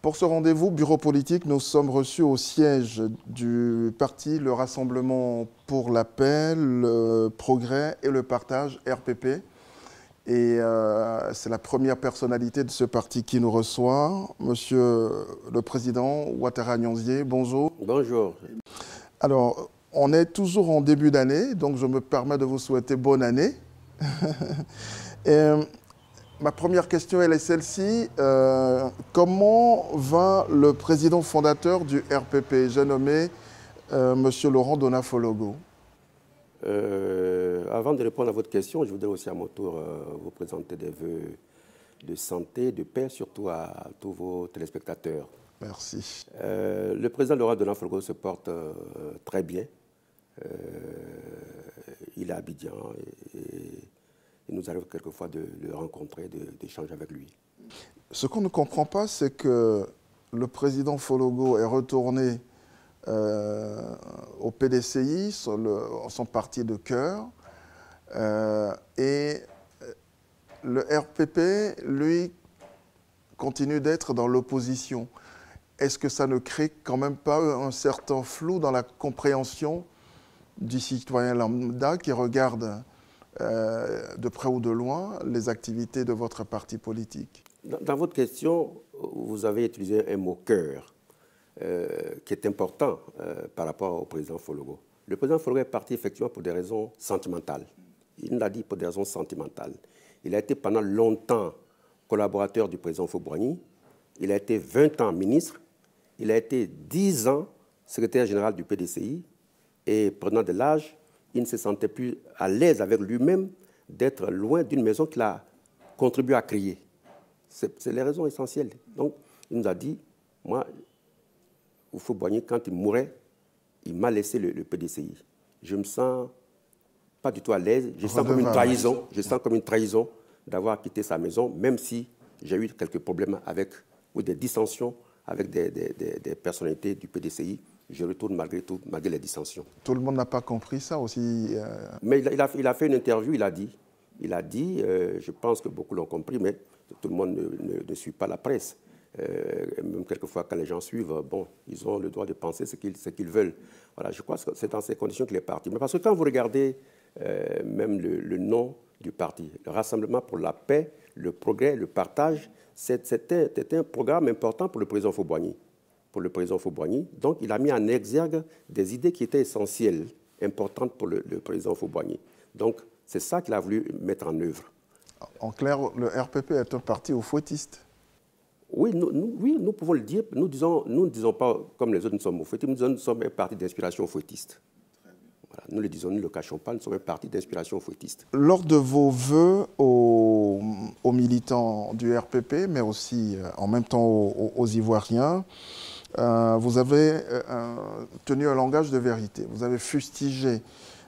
Pour ce rendez-vous bureau politique, nous sommes reçus au siège du parti Le Rassemblement pour la paix, le progrès et le partage, RPP. Et c'est la première personnalité de ce parti qui nous reçoit, Monsieur le Président Ouattara Nyonzié. Bonjour. Bonjour. Alors, on est toujours en début d'année, donc je me permets de vous souhaiter bonne année. Ma première question, elle est celle-ci. Comment va le président fondateur du RPP? J'ai nommé Monsieur Laurent Dona-Fologo. Avant de répondre à votre question, je voudrais aussi à mon tour vous présenter des vœux de santé, de paix, surtout à tous vos téléspectateurs. Merci. Le président Laurent Dona-Fologo se porte très bien. Il est à Abidjan et il nous arrive quelquefois de le rencontrer, d'échanger avec lui. Ce qu'on ne comprend pas, c'est que le président Fologo est retourné au PDCI, son parti de cœur, et le RPP, lui, continue d'être dans l'opposition. Est-ce que ça ne crée quand même pas un certain flou dans la compréhension du citoyen lambda qui regarde de près ou de loin les activités de votre parti politique? Dans votre question, vous avez utilisé un mot « cœur ». Qui est important par rapport au président Fologo. Le président Fologo est parti effectivement pour des raisons sentimentales. Il l'a dit pour des raisons sentimentales. Il a été pendant longtemps collaborateur du président Houphouët-Boigny. Il a été 20 ans ministre. Il a été 10 ans secrétaire général du PDCI. Et prenant de l'âge, il ne se sentait plus à l'aise avec lui-même d'être loin d'une maison qu'il a contribué à créer. C'est les raisons essentielles. Donc, il nous a dit, moi, Houphouët-Boigny, quand il mourait, il m'a laissé le PDCI. Je me sens pas du tout à l'aise. Je sens comme une trahison. Je sens comme une trahison d'avoir quitté sa maison, même si j'ai eu quelques problèmes avec, ou des dissensions avec des personnalités du PDCI. Je retourne malgré tout, malgré les dissensions. Tout le monde n'a pas compris ça aussi. Mais il a fait une interview, il a dit, je pense que beaucoup l'ont compris, mais tout le monde ne suit pas la presse. Même quelquefois, quand les gens suivent, bon, ils ont le droit de penser ce qu'ils veulent. Voilà, je crois que c'est dans ces conditions qu'il est parti. Mais parce que quand vous regardez même le nom du parti, le Rassemblement pour la paix, le progrès, le partage, c'était un programme important pour le président Houphouët-Boigny. Donc, il a mis en exergue des idées qui étaient essentielles, importantes pour le président Houphouët-Boigny. Donc, c'est ça qu'il a voulu mettre en œuvre. En clair, le RPP est un parti houphouëtiste. Oui, nous pouvons le dire. Nous ne disons pas comme les autres, nous sommes houphouëtistes, nous sommes un parti d'inspiration houphouëtiste. Voilà, nous le disons, nous ne le cachons pas, nous sommes un parti d'inspiration houphouëtiste. Lors de vos vœux aux militants du RPP, mais aussi en même temps aux Ivoiriens, vous avez tenu un langage de vérité. Vous avez fustigé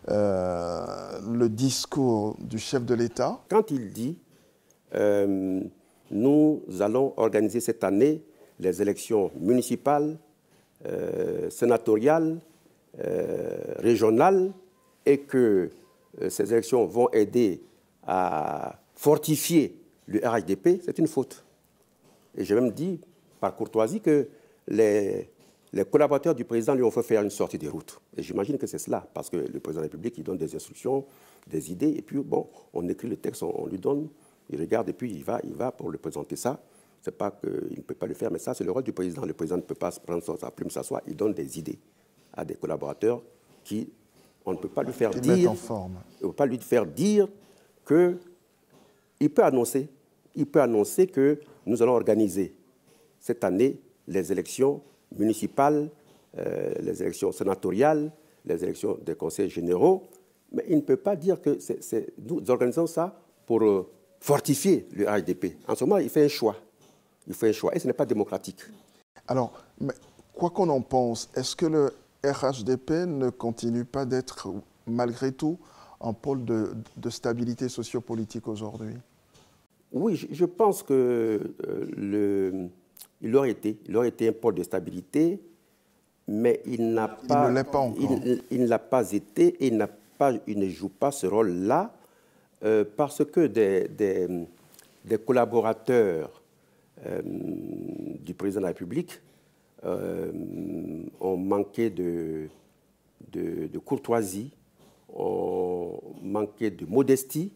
le discours du chef de l'État. Quand il dit nous allons organiser cette année les élections municipales, sénatoriales, régionales, et que ces élections vont aider à fortifier le RHDP, c'est une faute. Et j'ai même dit, par courtoisie, que les collaborateurs du président lui ont fait faire une sortie de route. Et j'imagine que c'est cela, parce que le président de la République, il donne des instructions, des idées, et puis, bon, on écrit le texte, on lui donne. Il regarde et puis il va pour le présenter ça. Ce n'est pas qu'il ne peut pas le faire, mais ça, c'est le rôle du président. Le président ne peut pas prendre sa plume, s'asseoir. Il donne des idées à des collaborateurs qui, on ne peut pas lui faire dire... en forme. On ne peut pas lui faire dire qu'il peut annoncer que nous allons organiser cette année les élections municipales, les élections sénatoriales, les élections des conseils généraux. Mais il ne peut pas dire que nous organisons ça pour... fortifier le RHDP. En ce moment, il fait un choix. Il fait un choix et ce n'est pas démocratique. Alors, mais quoi qu'on en pense, est-ce que le RHDP ne continue pas d'être, malgré tout, un pôle de stabilité sociopolitique aujourd'hui? Oui, je pense que il aurait été un pôle de stabilité, mais il n'a pas... Il ne l'est pas encore. Il ne l'a pas été et il ne joue pas ce rôle-là. Parce que des collaborateurs du président de la République ont manqué de courtoisie, ont manqué de modestie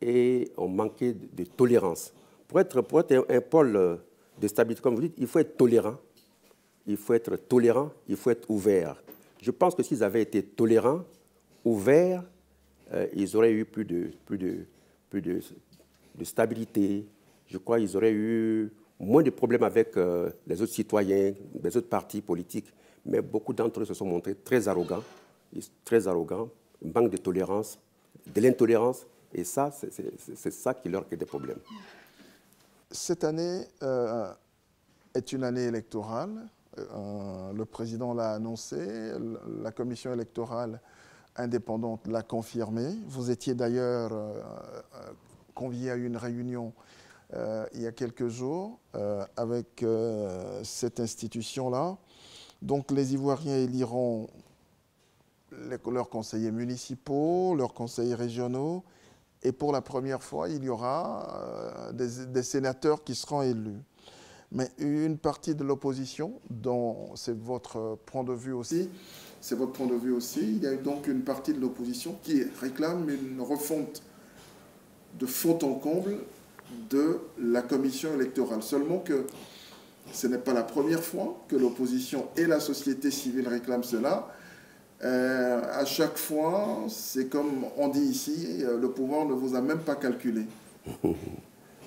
et ont manqué de tolérance. Pour être un pôle de stabilité, comme vous dites, il faut être tolérant. Il faut être tolérant, il faut être ouvert. Je pense que s'ils avaient été tolérants, ouverts, ils auraient eu plus de stabilité. Je crois qu'ils auraient eu moins de problèmes avec les autres citoyens, les autres partis politiques. Mais beaucoup d'entre eux se sont montrés très arrogants, manque de tolérance, de l'intolérance. Et ça, c'est ça qui leur crée des problèmes. Cette année est une année électorale. Le président l'a annoncé, la commission électorale indépendante l'a confirmé. Vous étiez d'ailleurs convié à une réunion il y a quelques jours avec cette institution-là. Donc les Ivoiriens éliront leurs conseillers municipaux, leurs conseillers régionaux, et pour la première fois, il y aura des sénateurs qui seront élus. Mais une partie de l'opposition, dont c'est votre point de vue aussi, il y a donc une partie de l'opposition qui réclame une refonte de fond en comble de la commission électorale. Seulement que ce n'est pas la première fois que l'opposition et la société civile réclament cela. À chaque fois, c'est comme on dit ici, le pouvoir ne vous a même pas calculé.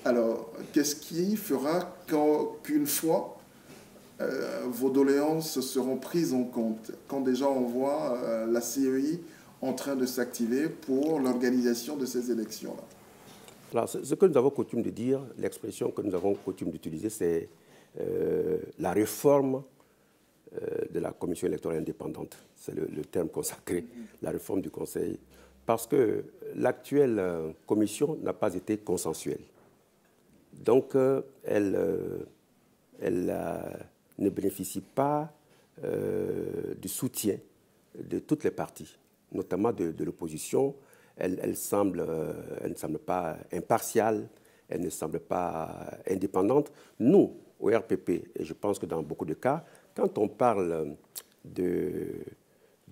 Alors, qu'est-ce qui fera qu'une fois vos doléances seront prises en compte, quand déjà on voit la CEI en train de s'activer pour l'organisation de ces élections-là? Alors, ce que nous avons coutume de dire, l'expression que nous avons coutume d'utiliser, c'est la réforme de la commission électorale indépendante. C'est le terme consacré, la réforme du Conseil. Parce que l'actuelle commission n'a pas été consensuelle. Donc, elle ne bénéficie pas du soutien de toutes les parties, notamment de l'opposition. Elle ne semble pas impartiale, elle ne semble pas indépendante. Nous, au RPP, et je pense que dans beaucoup de cas, quand on parle de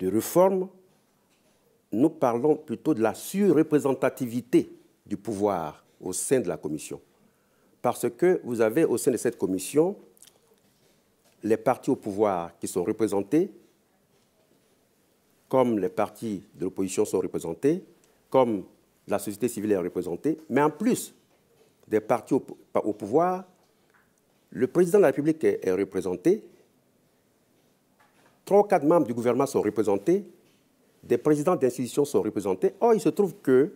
réforme, nous parlons plutôt de la surreprésentativité du pouvoir au sein de la commission. Parce que vous avez au sein de cette commission les partis au pouvoir qui sont représentés, comme les partis de l'opposition sont représentés, comme la société civile est représentée, mais en plus des partis au pouvoir, le président de la République est représenté, 3 ou 4 membres du gouvernement sont représentés, des présidents d'institutions sont représentés. Or, il se trouve que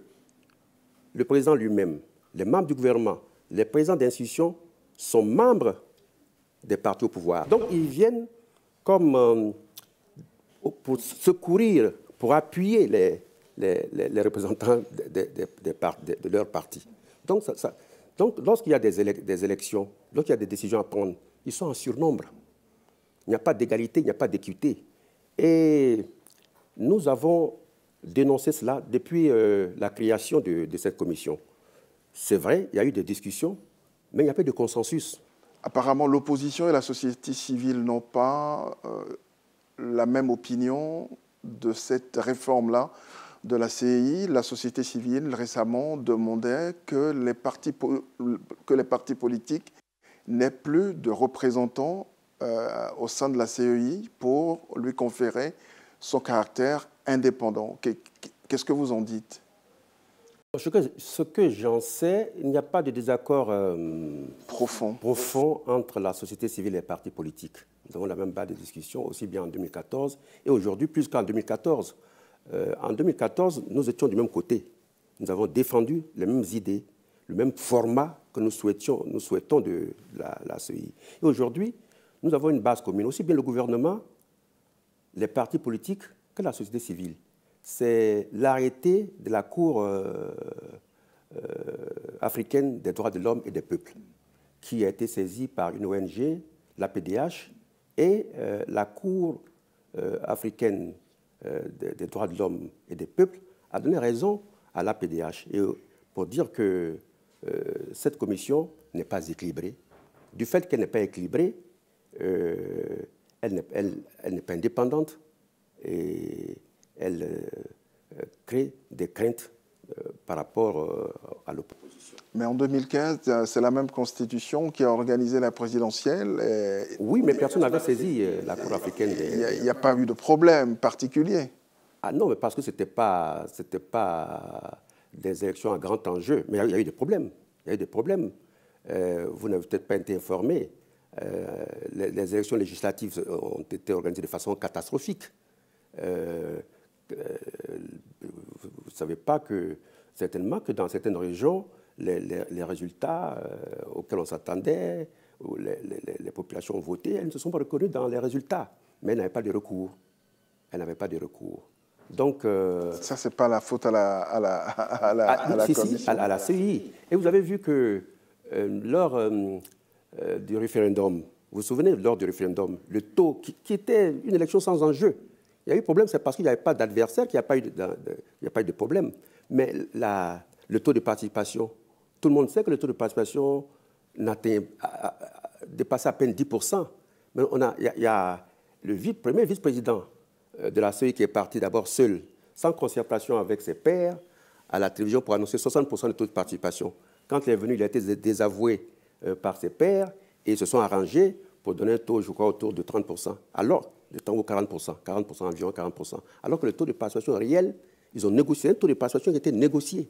le président lui-même, les membres du gouvernement, les présidents d'institutions sont membres des partis au pouvoir. Donc, ils viennent comme pour secourir, pour appuyer les représentants de leur parti. Donc, lorsqu'il y a des élections, lorsqu'il y a des décisions à prendre, ils sont en surnombre. Il n'y a pas d'égalité, il n'y a pas d'équité. Et nous avons dénoncé cela depuis la création de cette commission. C'est vrai, il y a eu des discussions, mais il n'y a pas de consensus. Apparemment, l'opposition et la société civile n'ont pas la même opinion de cette réforme-là de la CEI. La société civile récemment demandait que les partis politiques n'aient plus de représentants au sein de la CEI pour lui conférer son caractère indépendant. Qu'est-ce que vous en dites ? Ce que j'en sais, il n'y a pas de désaccord profond entre la société civile et les partis politiques. Nous avons la même base de discussion, aussi bien en 2014 et aujourd'hui, plus qu'en 2014. En 2014, nous étions du même côté. Nous avons défendu les mêmes idées, le même format que nous souhaitons de la CEI. Et aujourd'hui, nous avons une base commune, aussi bien le gouvernement, les partis politiques que la société civile. C'est l'arrêté de la Cour africaine des droits de l'homme et des peuples, qui a été saisi par une ONG, l'APDH, et la Cour africaine des droits de l'homme et des peuples a donné raison à l'APDH. Et pour dire que cette commission n'est pas équilibrée, du fait qu'elle n'est pas équilibrée, elle n'est pas indépendante et elle crée des craintes par rapport à l'opposition. Mais en 2015, c'est la même constitution qui a organisé la présidentielle. Oui, mais personne n'avait saisi la Cour africaine. Il n'y a pas eu de problème particulier. Ah non, mais parce que ce n'était pas des élections à grand enjeu. Mais il y a eu des problèmes. Il y a eu des problèmes. Vous n'avez peut-être pas été informé. Les élections législatives ont été organisées de façon catastrophique. Vous ne savez pas que, certainement, que dans certaines régions, les résultats auxquels on s'attendait, où les populations ont voté, elles ne se sont pas reconnues dans les résultats. Mais elles n'avaient pas de recours. Elles n'avaient pas de recours. Donc, ça, ce n'est pas la faute à la commission. Si, à la CEI. Et vous avez vu que lors du référendum, vous vous souvenez, lors du référendum, le taux qui était une élection sans enjeu, il y a eu problème, c'est parce qu'il n'y avait pas d'adversaire qu'il n'y a pas eu de problème. Mais le taux de participation, tout le monde sait que le taux de participation dépassait à peine 10%. Mais il y a le premier vice-président de la CEI qui est parti d'abord seul, sans concertation avec ses pairs, à la télévision pour annoncer 60% de taux de participation. Quand il est venu, il a été désavoué par ses pairs et ils se sont arrangés pour donner un taux, je crois, autour de 30%. Alors, le temps vaut 40%, 40%, environ 40%. Alors que le taux de participation réel, ils ont négocié un taux de participation qui était négocié.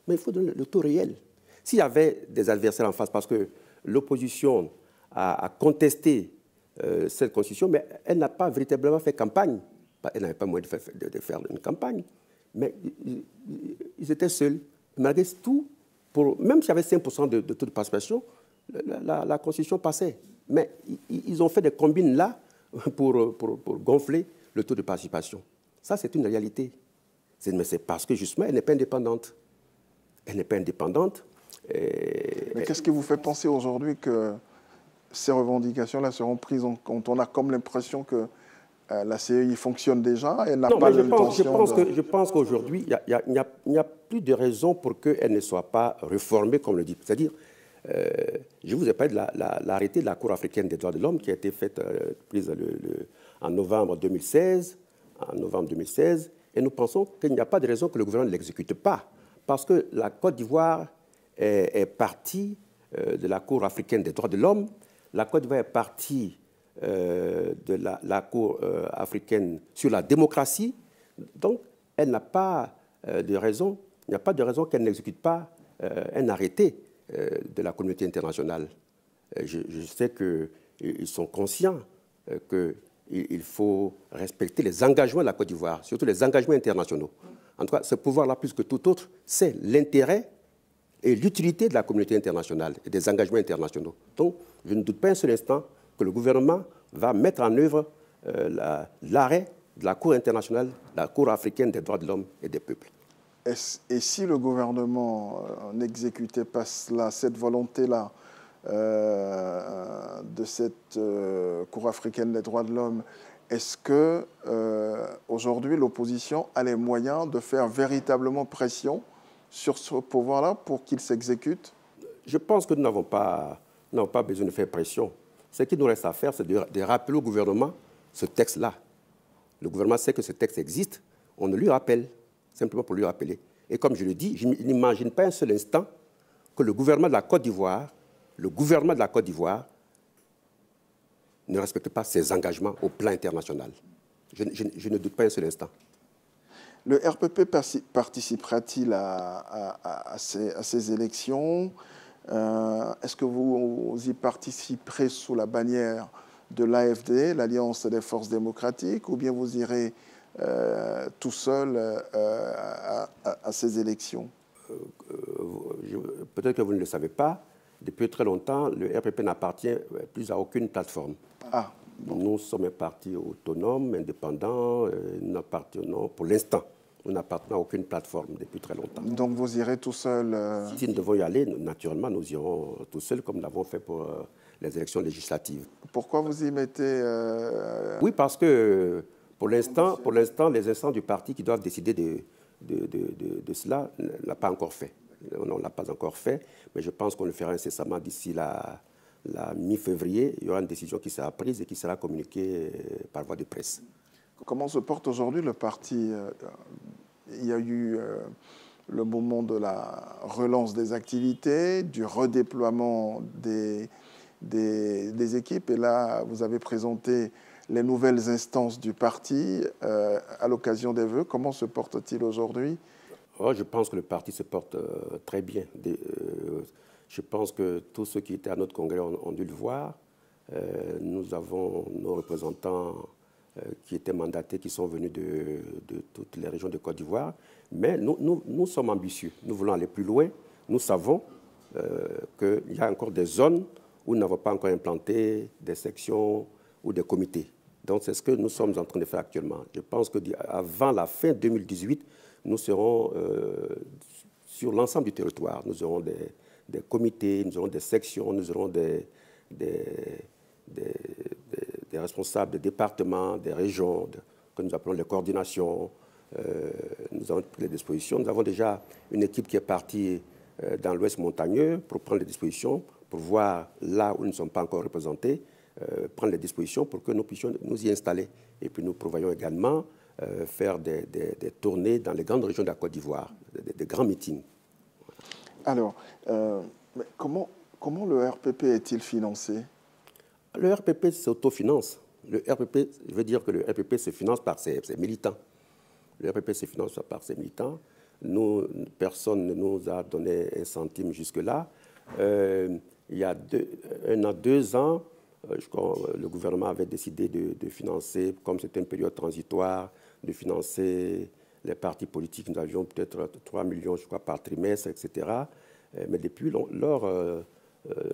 Mais il faut donner le taux réel. S'il y avait des adversaires en face, parce que l'opposition a contesté cette constitution, mais elle n'a pas véritablement fait campagne. Elle n'avait pas moyen de faire une campagne. Mais ils étaient seuls. Malgré tout, même s'il y avait 5% de taux de participation, la constitution passait. Mais ils ont fait des combines là pour gonfler le taux de participation. Ça, c'est une réalité. Mais c'est parce que, justement, elle n'est pas indépendante. Elle n'est pas indépendante. Mais qu'est-ce qui vous fait penser aujourd'hui que ces revendications-là seront prises en compte? On a comme l'impression que la CEI fonctionne déjà, elle n'a pas l'intention Je pense qu'aujourd'hui, il n'y a plus de raison pour qu'elle ne soit pas réformée, comme le dit. C'est-à-dire, je vous ai parlé de l'arrêté de la Cour africaine des droits de l'homme qui a été prise en novembre 2016. Et nous pensons qu'il n'y a pas de raison que le gouvernement ne l'exécute pas. Parce que la Côte d'Ivoire est partie de la Cour africaine des droits de l'homme. La Côte d'Ivoire est partie de la Cour africaine sur la démocratie. Donc, elle n'a pas de raison, il n'y a pas de raison qu'elle n'exécute pas un arrêté de la communauté internationale. Je sais qu'ils sont conscients qu'il faut respecter les engagements de la Côte d'Ivoire, surtout les engagements internationaux. En tout cas, ce pouvoir-là, plus que tout autre, c'est l'intérêt et l'utilité de la communauté internationale et des engagements internationaux. Donc, je ne doute pas un seul instant que le gouvernement va mettre en œuvre l'arrêt de la Cour internationale, la Cour africaine des droits de l'homme et des peuples. Et si le gouvernement n'exécutait pas cette volonté-là de cette Cour africaine des droits de l'homme, est-ce que aujourd'hui l'opposition a les moyens de faire véritablement pression sur ce pouvoir-là pour qu'il s'exécute? Je pense que nous n'avons pas besoin de faire pression. Ce qu'il nous reste à faire, c'est de rappeler au gouvernement ce texte-là. Le gouvernement sait que ce texte existe, on le lui rappelle, simplement pour lui rappeler. Et comme je le dis, je n'imagine pas un seul instant que le gouvernement de la Côte d'Ivoire, ne respecte pas ses engagements au plan international. Je ne doute pas un seul instant. Le RPP participera-t-il à ces élections? Est-ce que vous y participerez sous la bannière de l'AFD, l'Alliance des forces démocratiques, ou bien vous irez tout seul à ces élections? Peut-être que vous ne le savez pas, depuis très longtemps, le RPP n'appartient plus à aucune plateforme. Ah, bon. Nous sommes un parti autonome, indépendant, nous appartenons, pour l'instant, nous n'appartenons à aucune plateforme depuis très longtemps. Donc vous irez tout seul Si nous devons y aller, naturellement, nous irons tout seuls, comme nous l'avons fait pour les élections législatives. Pourquoi vous y mettez Oui, parce que pour l'instant, les instances du parti qui doivent décider de cela ne l'ont pas encore fait. On ne l'a pas encore fait, mais je pense qu'on le fera incessamment d'ici la la mi-février, il y aura une décision qui sera prise et qui sera communiquée par voie de presse. Comment se porte aujourd'hui le parti? Il y a eu le moment de la relance des activités, du redéploiement des équipes. Et là, vous avez présenté les nouvelles instances du parti à l'occasion des vœux. Comment se porte-t-il aujourd'hui? Je pense que le parti se porte très bien. Je pense que tous ceux qui étaient à notre congrès ont dû le voir. Nous avons nos représentants qui étaient mandatés, qui sont venus de toutes les régions de Côte d'Ivoire. Mais nous sommes ambitieux. Nous voulons aller plus loin. Nous savons qu'il y a encore des zones où nous n'avons pas encore implanté des sections ou des comités. Donc, c'est ce que nous sommes en train de faire actuellement. Je pense qu'avant la fin 2018, nous serons sur l'ensemble du territoire. Nous aurons des comités, nous aurons des sections, nous aurons des responsables des départements, des régions, que nous appelons les coordinations. Nous avons pris les dispositions. Nous avons déjà une équipe qui est partie dans l'ouest montagneux pour prendre les dispositions, pour voir là où nous ne sommes pas encore représentés, prendre les dispositions pour que nous puissions nous y installer. Et puis nous prévoyons également faire des tournées dans les grandes régions de la Côte d'Ivoire, des grands meetings. Alors, comment le RPP est-il financé? Le RPP s'autofinance. Le RPP, je veux dire que le RPP se finance par ses militants. Le RPP se finance par ses militants. Personne ne nous a donné un centime jusque-là. Il y a 2 ans, je crois, le gouvernement avait décidé de financer, comme c'était une période transitoire, de financer les partis politiques. Nous avions peut-être 3 millions, je crois, par trimestre, etc. Mais depuis lors,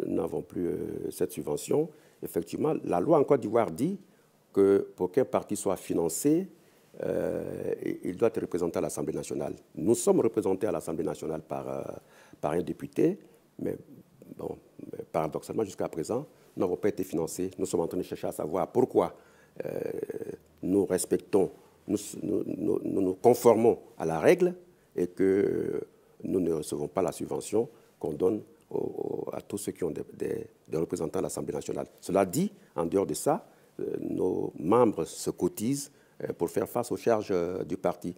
nous n'avons plus cette subvention. Effectivement, la loi en Côte d'Ivoire dit que pour qu'un parti soit financé, il doit être représenté à l'Assemblée nationale. Nous sommes représentés à l'Assemblée nationale par un député, mais bon, paradoxalement, jusqu'à présent, nous n'avons pas été financés. Nous sommes en train de chercher à savoir pourquoi nous respectons, nous nous conformons à la règle et que nous ne recevons pas la subvention qu'on donne à tous ceux qui ont des représentants à l'Assemblée nationale. Cela dit, en dehors de ça, nos membres se cotisent pour faire face aux charges du parti.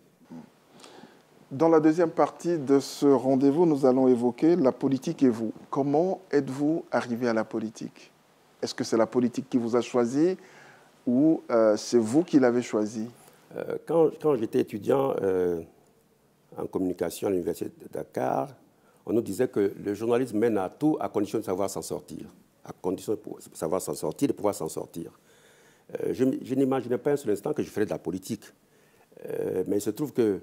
Dans la deuxième partie de ce rendez-vous, nous allons évoquer la politique et vous. Comment êtes-vous arrivé à la politique? Est-ce que c'est la politique qui vous a choisi ou c'est vous qui l'avez choisi? Quand j'étais étudiant en communication à l'Université de Dakar, on nous disait que le journalisme mène à tout à condition de savoir s'en sortir. À condition de savoir s'en sortir, de pouvoir s'en sortir. Je n'imaginais pas un seul instant que je ferais de la politique. Mais il se trouve que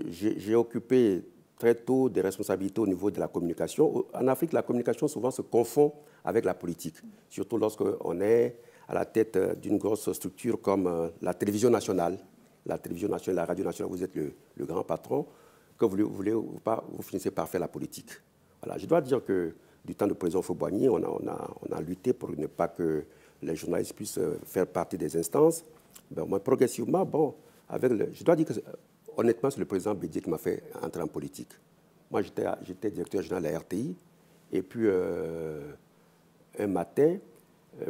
j'ai occupé très tôt des responsabilités au niveau de la communication. En Afrique, la communication souvent se confond avec la politique, surtout lorsqu'on est à la tête d'une grosse structure comme la télévision nationale. La télévision nationale, la radio nationale, vous êtes le grand patron, que vous voulez ou pas, vous finissez par faire la politique. Voilà. Je dois dire que du temps du président Fauboigny, on a lutté pour ne pas que les journalistes puissent faire partie des instances. Ben, moi, progressivement, bon, je dois dire que, honnêtement, c'est le président Bédié qui m'a fait entrer en politique. Moi, j'étais directeur général de la RTI, et puis un matin,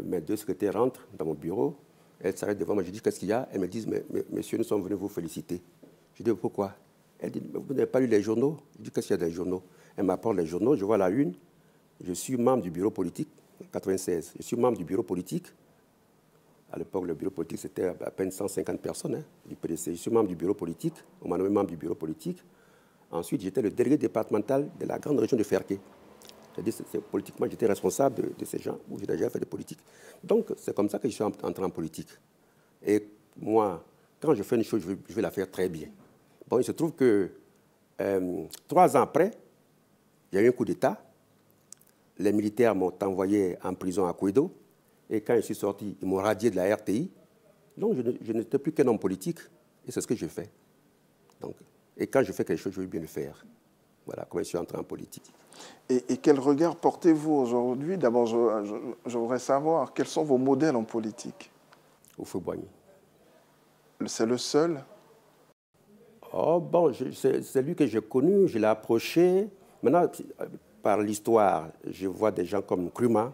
mes 2 secrétaires rentrent dans mon bureau, elles s'arrêtent devant moi, je dis, qu'est-ce qu'il y a? Elles me disent, mais monsieur, nous sommes venus vous féliciter. Je dis, pourquoi? Elle dit, vous n'avez pas lu les journaux? Je dis, qu'est-ce qu'il y a dans les journaux? Elle m'apporte les journaux, je vois la une, je suis membre du bureau politique, 96. Je suis membre du bureau politique. À l'époque, le bureau politique, c'était à peine 150 personnes du PDC. Je suis membre du bureau politique. On m'a nommé membre du bureau politique. Ensuite, j'étais le délégué départemental de la grande région de Ferké. C'est-à-dire, politiquement, j'étais responsable de ces gens où j'ai déjà fait de politique. Donc, c'est comme ça que je suis entré en politique. Et moi, quand je fais une chose, je vais la faire très bien. Bon, il se trouve que 3 ans après, il y a eu un coup d'État. Les militaires m'ont envoyé en prison à Kouédo. Et quand je suis sorti, ils m'ont radié de la RTI. Donc, je n'étais plus qu'un homme politique. Et c'est ce que je fais. Donc, et quand je fais quelque chose, je veux bien le faire. Voilà comment je suis entré en politique. Et quel regard portez-vous aujourd'hui? D'abord, je voudrais savoir, quels sont vos modèles en politique? Houphouët-Boigny. C'est le seul? Oh, bon, c'est lui que j'ai connu, je l'ai approché. Maintenant, par l'histoire, je vois des gens comme Nkrumah,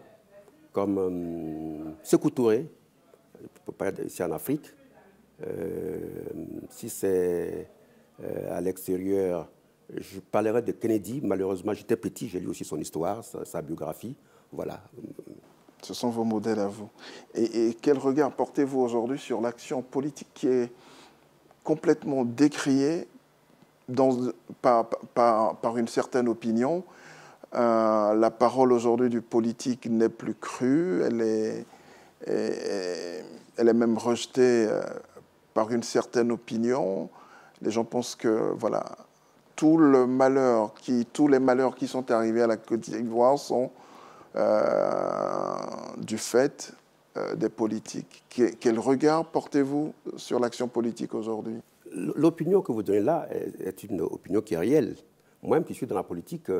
comme Sékou Touré, pour parler ici en Afrique. Si c'est à l'extérieur, je parlerai de Kennedy. Malheureusement, j'étais petit, j'ai lu aussi son histoire, sa biographie. Voilà. Ce sont vos modèles à vous. Et quel regard portez-vous aujourd'hui sur l'action politique qui est complètement décriée par une certaine opinion? La parole aujourd'hui du politique n'est plus crue, elle est même rejetée par une certaine opinion. Les gens pensent que voilà, tous les malheurs qui sont arrivés à la Côte d'Ivoire sont du fait des politiques. Quel regard portez-vous sur l'action politique aujourd'hui? L'opinion que vous donnez là est une opinion qui est réelle. Moi-même qui suis dans la politique,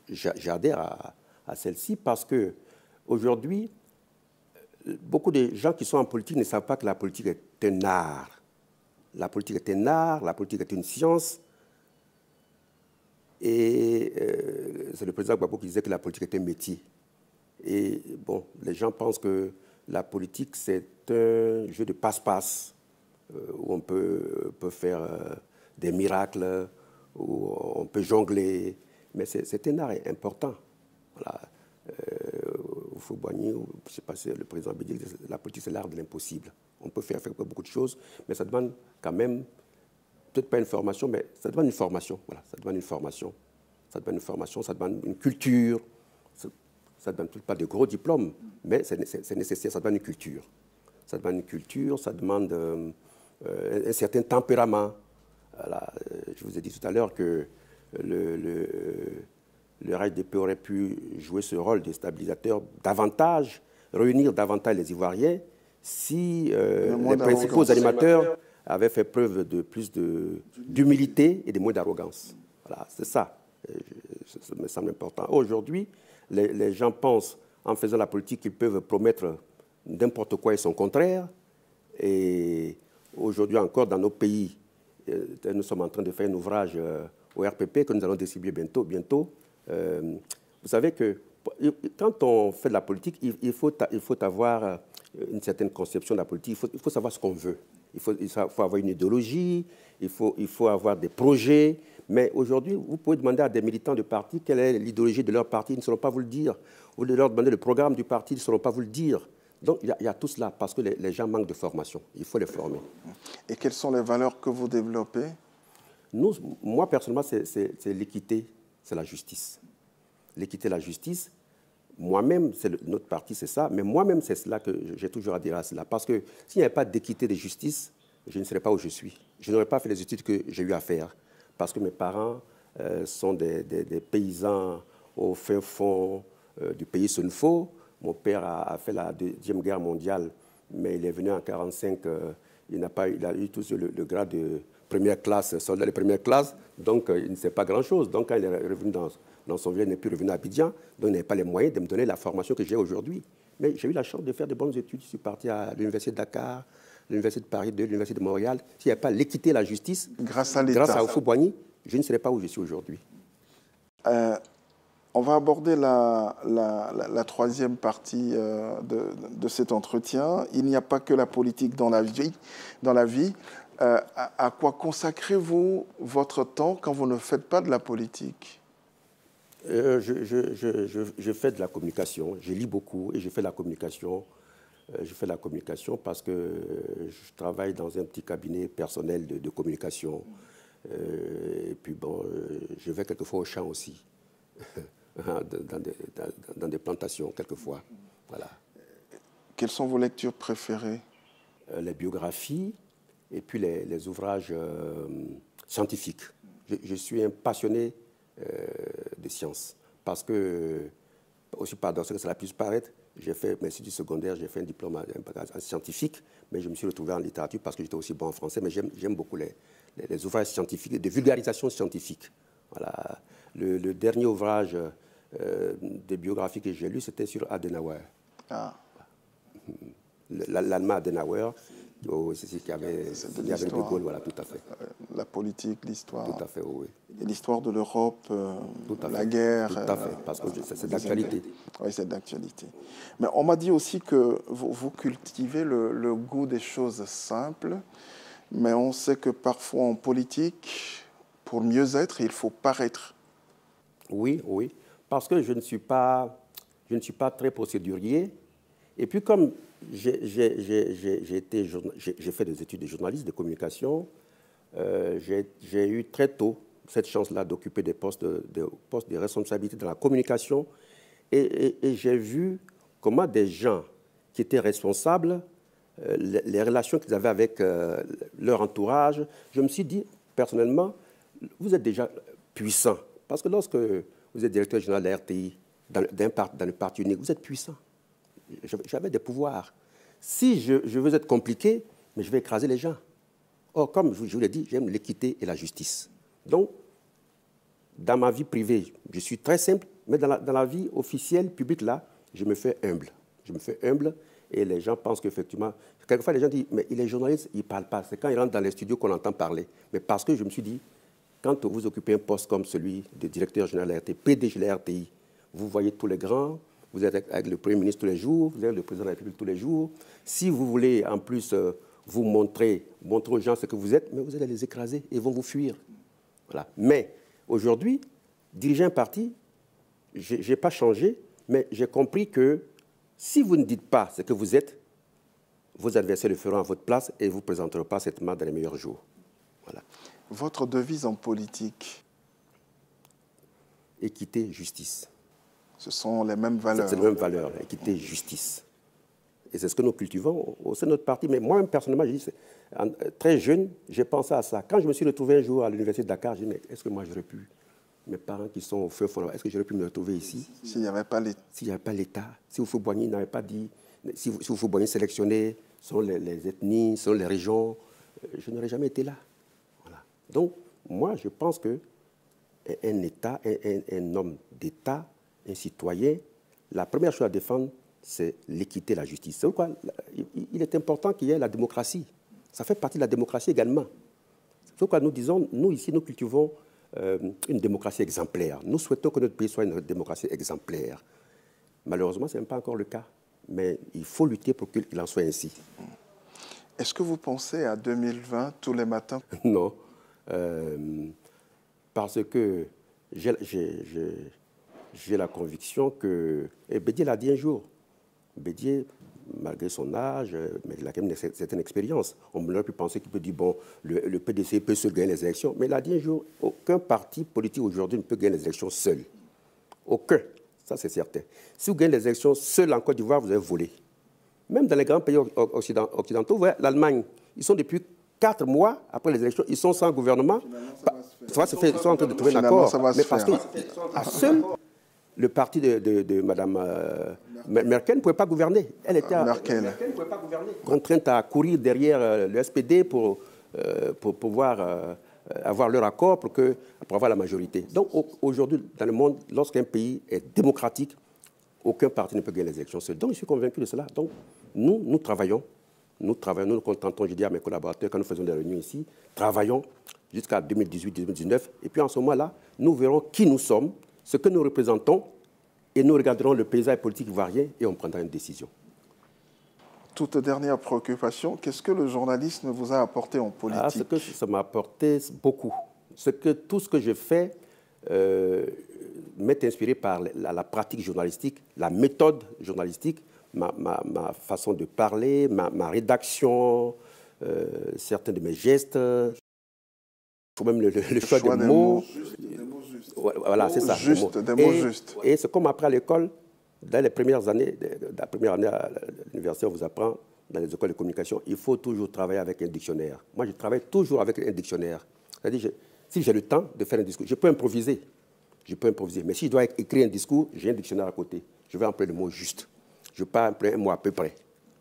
j'adhère à celle-ci parce que aujourd'hui, beaucoup de gens qui sont en politique ne savent pas que la politique est un art. La politique est un art, la politique est une science. Et c'est le président Gbagbo qui disait que la politique est un métier. Et bon, les gens pensent que la politique, c'est un jeu de passe-passe où on peut faire des miracles, où on peut jongler. Mais c'est un art important. Voilà. Houphouët-Boigny, je ne sais pas si le président Bédié, la politique, c'est l'art de l'impossible. On peut faire beaucoup de choses, mais ça demande quand même, peut-être pas une formation, mais ça demande une formation. Voilà, ça demande une formation. Ça demande une formation, ça demande une culture. Ça ne demande pas de gros diplômes, mais c'est nécessaire, ça demande une culture. Ça demande une culture, ça demande un certain tempérament. Voilà, je vous ai dit tout à l'heure que le RHDP aurait pu jouer ce rôle de stabilisateur davantage, réunir davantage les Ivoiriens si les principaux animateurs avaient fait preuve de plus d'humilité et de moins d'arrogance. Voilà, c'est ça. Ça me semble important. Aujourd'hui, les gens pensent, en faisant la politique, qu'ils peuvent promettre n'importe quoi et son contraire. Et aujourd'hui encore, dans nos pays, nous sommes en train de faire un ouvrage au RPP que nous allons distribuer bientôt. Vous savez que quand on fait de la politique, il faut avoir une certaine conception de la politique. Il faut savoir ce qu'on veut. Il faut avoir une idéologie, il faut avoir des projets. Mais aujourd'hui, vous pouvez demander à des militants de parti quelle est l'idéologie de leur parti, ils ne sauront pas vous le dire. Vous leur demandez le programme du parti, ils ne sauront pas vous le dire. Donc il y a tout cela parce que les gens manquent de formation. Il faut les former. Et quelles sont les valeurs que vous développez? Moi, personnellement, c'est l'équité, c'est la justice. L'équité et la justice, moi-même, notre parti, c'est ça, mais moi-même, c'est cela que j'ai toujours adhéré à cela. Parce que s'il n'y avait pas d'équité et de justice, je ne serais pas où je suis. Je n'aurais pas fait les études que j'ai eu à faire. Parce que mes parents sont des paysans au fin fond du pays Sunfo. Mon père a fait la Deuxième Guerre mondiale, mais il est venu en 1945. Il a eu tout le grade de première classe, soldat de première classe, donc il ne sait pas grand-chose. Donc quand il est revenu dans son village, il n'est plus revenu à Abidjan, donc il n'avait pas les moyens de me donner la formation que j'ai aujourd'hui. Mais j'ai eu la chance de faire de bonnes études. Je suis parti à l'Université de Dakar, l'Université de Paris 2, l'Université de Montréal. S'il n'y avait pas l'équité et la justice, grâce à Houphouët-Boigny, je ne serais pas où je suis aujourd'hui. On va aborder la troisième partie de cet entretien. Il n'y a pas que la politique dans la vie. À quoi consacrez-vous votre temps quand vous ne faites pas de la politique? Je fais de la communication. Je lis beaucoup et je fais de la communication. Je fais de la communication parce que je travaille dans un petit cabinet personnel de communication. Et puis bon, je vais quelquefois au champ aussi, dans des plantations quelquefois. Voilà. Quelles sont vos lectures préférées? Les biographies et puis les ouvrages scientifiques. Je suis un passionné de sciences parce que, aussi paradoxal que cela puisse paraître, j'ai fait mes études secondaires, j'ai fait un diplôme en scientifique, mais je me suis retrouvé en littérature parce que j'étais aussi bon en français, mais j'aime beaucoup les ouvrages scientifiques, de vulgarisation scientifique. Voilà. Le dernier ouvrage de biographie que j'ai lu, c'était sur Adenauer. Ah. L'allemand Adenauer, c'est ce qu'il y avait de Gaulle, voilà, tout à fait. La politique, l'histoire. Tout à fait, oui. Et l'histoire de l'Europe, la guerre... Tout à fait, parce que c'est d'actualité. Oui, c'est d'actualité. Mais on m'a dit aussi que vous cultivez le goût des choses simples, mais on sait que parfois en politique, pour mieux être, il faut paraître. Oui, oui, parce que je ne suis pas très procédurier. Et puis comme j'ai fait des études de journaliste, de communication, j'ai eu très tôt cette chance-là d'occuper des postes de responsabilité dans la communication. Et j'ai vu comment des gens qui étaient responsables, les relations qu'ils avaient avec leur entourage, je me suis dit, personnellement, vous êtes déjà puissant. Parce que lorsque vous êtes directeur général de la RTI, dans le parti unique, vous êtes puissant. J'avais des pouvoirs. Si je veux être compliqué, mais je vais écraser les gens. Or, comme je vous l'ai dit, j'aime l'équité et la justice. Donc, dans ma vie privée, je suis très simple, mais dans la vie officielle, publique, là, je me fais humble. Je me fais humble et les gens pensent qu'effectivement... Quelquefois, les gens disent, mais il est journaliste, il ne parle pas. C'est quand il rentre dans les studios qu'on entend parler. Mais parce que je me suis dit, quand vous occupez un poste comme celui de directeur général de la RTI, PDG de la RTI, vous voyez tous les grands, vous êtes avec le Premier ministre tous les jours, vous êtes le Président de la République tous les jours. Si vous voulez, en plus, vous montrer aux gens ce que vous êtes, mais vous allez les écraser et ils vont vous fuir. Voilà. Mais aujourd'hui, diriger un parti, je n'ai pas changé, mais j'ai compris que si vous ne dites pas ce que vous êtes, vos adversaires le feront à votre place et ne vous présenteront pas certainement dans les meilleurs jours. Voilà. Votre devise en politique? Équité, justice. Ce sont les mêmes valeurs. C'est les mêmes valeurs, équité, justice. Et c'est ce que nous cultivons au sein de notre parti. Mais moi-même, personnellement, très jeune, j'ai pensé à ça. Quand je me suis retrouvé un jour à l'université de Dakar, j'ai dit, mais est-ce que moi, j'aurais pu, mes parents qui sont au feu fond, est-ce que j'aurais pu me retrouver ici? S'il n'y avait pas l'État. S'il n'y avait pas l'État. Si Houphouët-Boigny n'avait pas dit, si Houphouët-Boigny sélectionnait selon les ethnies, selon les régions, je n'aurais jamais été là. Voilà. Donc, moi, je pense qu'un État, un homme d'État, un citoyen, la première chose à défendre, c'est l'équité et la justice. C'est pourquoi il est important qu'il y ait la démocratie. Ça fait partie de la démocratie également. C'est pourquoi nous disons, nous ici, nous cultivons une démocratie exemplaire. Nous souhaitons que notre pays soit une démocratie exemplaire. Malheureusement, ce n'est pas encore le cas. Mais il faut lutter pour qu'il en soit ainsi. Est-ce que vous pensez à 2020 tous les matins? Non. Parce que j'ai la conviction que... Et Bédié l'a dit un jour. Bédié, malgré son âge, mais il a quand même une certaine expérience. On aurait pu penser qu'il peut dire, bon, le PDC peut se gagner les élections. Mais il a dit un jour, aucun parti politique aujourd'hui ne peut gagner les élections seul. Aucun. Ça, c'est certain. Si vous gagnez les élections seul en Côte d'Ivoire, vous avez volé. Même dans les grands pays occidentaux, vous voyez, l'Allemagne, ils sont depuis 4 mois après les élections, ils sont sans gouvernement. Ça va se faire. Ils sont en train de trouver un accord. Mais parce que seul le parti de Mme Merkel ne pouvait pas gouverner. Elle était contrainte à courir derrière le SPD pour pouvoir avoir leur accord pour avoir la majorité. Donc aujourd'hui, dans le monde, lorsqu'un pays est démocratique, aucun parti ne peut gagner les élections seul. Donc je suis convaincu de cela. Donc nous travaillons, nous nous contentons, je dis à mes collaborateurs, quand nous faisons des réunions ici, travaillons jusqu'à 2018-2019. Et puis en ce moment-là, nous verrons qui nous sommes, ce que nous représentons, et nous regarderons le paysage politique ivoirien et on prendra une décision. Toute dernière préoccupation, qu'est-ce que le journalisme vous a apporté en politique? Ce que ça m'a apporté beaucoup. Tout ce que je fais m'est inspiré par la pratique journalistique, la méthode journalistique, ma façon de parler, ma rédaction, certains de mes gestes, même le choix des mots. Voilà, c'est ça. Des mots justes. Et c'est comme après à l'école, dans les premières années, la première année à l'université, on vous apprend, dans les écoles de communication, il faut toujours travailler avec un dictionnaire. Moi, je travaille toujours avec un dictionnaire. C'est-à-dire, si j'ai le temps de faire un discours, je peux improviser. Mais si je dois écrire un discours, j'ai un dictionnaire à côté. Je vais employer le mot juste. Je ne vais pas employer un mot à peu près.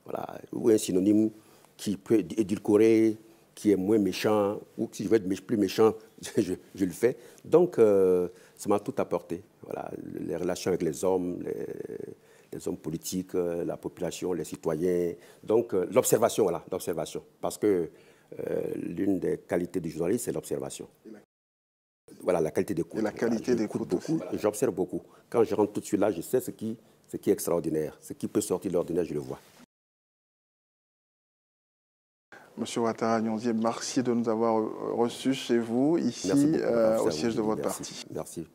Voilà. Ou un synonyme qui peut édulcorer, qui est moins méchant, ou si je veux être plus méchant, je le fais. Donc, ça m'a tout apporté. Voilà. Les relations avec les hommes politiques, la population, les citoyens. Donc, l'observation, voilà, l'observation. Parce que l'une des qualités du journaliste, c'est l'observation. Voilà, la qualité d'écoute. Et la qualité d'écoute beaucoup. aussi. J'observe beaucoup. Quand je rentre tout de suite là, je sais ce qui est extraordinaire. Ce qui peut sortir de l'ordinaire, je le vois. Monsieur Ouattara Nyonzie, merci de nous avoir reçus chez vous, ici, au siège de votre parti. Merci.